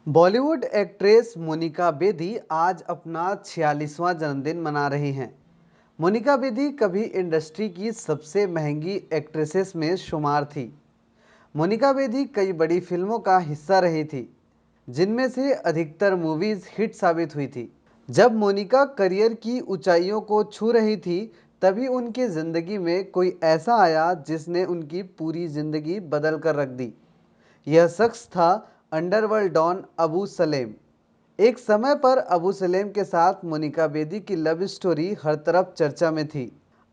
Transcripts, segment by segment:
Bollywood actress Monika Bedi आज अपना 46वां जन्मदिन मना रही हैं। मोनिका बेदी कभी इंडस्ट्री की सबसे महंगी एक्ट्रेसेस में शुमार थी। मोनिका बेदी कई बड़ी फिल्मों का हिस्सा रही थी, जिनमें से अधिकतर मूवीज हिट साबित हुई थी। जब मोनिका करियर की ऊंचाइयों को छू रही थी, तभी उनकी जिंदगी में कोई ऐसा आया जिसने उनकी पूरी जिंदगी बदल कर रख दी। यह शख्स था अंडरवर्ल्ड डॉन अबू सलेम। एक समय पर अबू सलेम के साथ मोनिका बेदी की लव स्टोरी हर तरफ चर्चा में थी।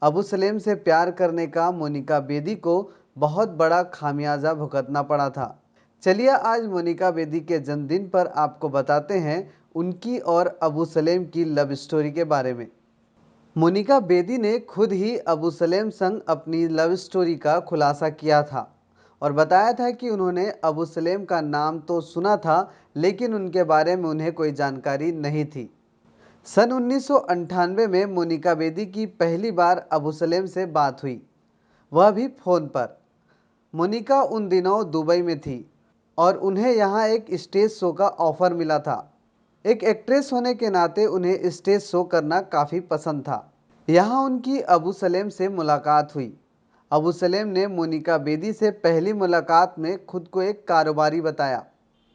अबू सलेम से प्यार करने का मोनिका बेदी को बहुत बड़ा खामियाजा भुगतना पड़ा था। चलिए आज मोनिका बेदी के जन्मदिन पर आपको बताते हैं उनकी और अबू सलेम की लव स्टोरी के बारे में। मोनिका बेदी ने खुद ही अबू सलेम संग अपनी लव स्टोरी का खुलासा किया था और बताया था कि उन्होंने अबू सलेम का नाम तो सुना था, लेकिन उनके बारे में उन्हें कोई जानकारी नहीं थी। सन 1998 में मोनिका बेदी की पहली बार अबू सलेम से बात हुई, वह भी फ़ोन पर। मोनिका उन दिनों दुबई में थी और उन्हें यहाँ एक स्टेज शो का ऑफ़र मिला था। एक एक्ट्रेस होने के नाते उन्हें स्टेज शो करना काफ़ी पसंद था। यहाँ उनकी अबू सलेम से मुलाकात हुई। अबू सलेम ने मोनिका बेदी से पहली मुलाकात में खुद को एक कारोबारी बताया।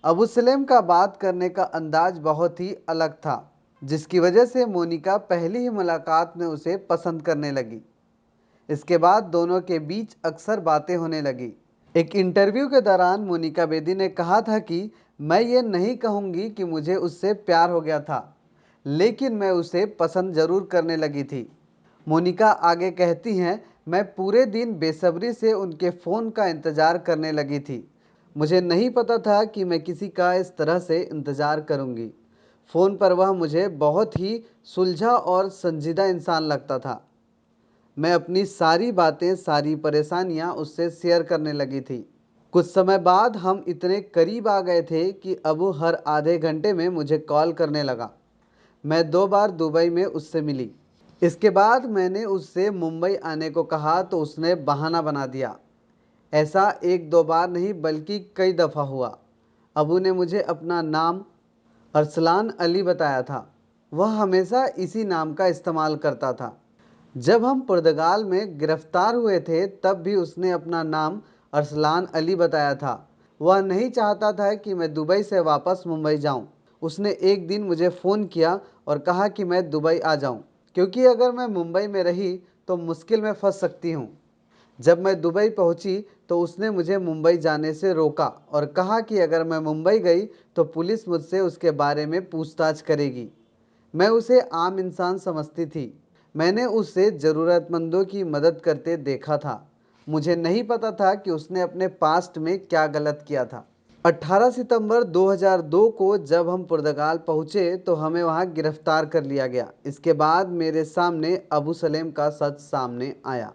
अबू सलेम का बात करने का अंदाज बहुत ही अलग था, जिसकी वजह से मोनिका पहली ही मुलाकात में उसे पसंद करने लगी। इसके बाद दोनों के बीच अक्सर बातें होने लगी। एक इंटरव्यू के दौरान मोनिका बेदी ने कहा था कि मैं ये नहीं कहूँगी कि मुझे उससे प्यार हो गया था, लेकिन मैं उसे पसंद ज़रूर करने लगी थी। मोनिका आगे कहती हैं, मैं पूरे दिन बेसब्री से उनके फ़ोन का इंतज़ार करने लगी थी। मुझे नहीं पता था कि मैं किसी का इस तरह से इंतज़ार करूँगी। फ़ोन पर वह मुझे बहुत ही सुलझा और संजीदा इंसान लगता था। मैं अपनी सारी बातें, सारी परेशानियां उससे शेयर करने लगी थी। कुछ समय बाद हम इतने करीब आ गए थे कि अब वो हर आधे घंटे में मुझे कॉल करने लगा। मैं 2 बार दुबई में उससे मिली। इसके बाद मैंने उससे मुंबई आने को कहा तो उसने बहाना बना दिया। ऐसा 1-2 बार नहीं बल्कि कई दफ़ा हुआ। अबू ने मुझे अपना नाम अरसलान अली बताया था। वह हमेशा इसी नाम का इस्तेमाल करता था। जब हम पुर्तगाल में गिरफ्तार हुए थे, तब भी उसने अपना नाम अरसलान अली बताया था। वह नहीं चाहता था कि मैं दुबई से वापस मुंबई जाऊं। उसने एक दिन मुझे फ़ोन किया और कहा कि मैं दुबई आ जाऊं, क्योंकि अगर मैं मुंबई में रही तो मुश्किल में फंस सकती हूं। जब मैं दुबई पहुंची तो उसने मुझे मुंबई जाने से रोका और कहा कि अगर मैं मुंबई गई तो पुलिस मुझसे उसके बारे में पूछताछ करेगी। मैं उसे आम इंसान समझती थी। मैंने उसे ज़रूरतमंदों की मदद करते देखा था। मुझे नहीं पता था कि उसने अपने पास्ट में क्या गलत किया था। 18 सितंबर 2002 को जब हम पुर्तगाल पहुँचे तो हमें वहाँ गिरफ्तार कर लिया गया। इसके बाद मेरे सामने अबू सलेम का सच सामने आया।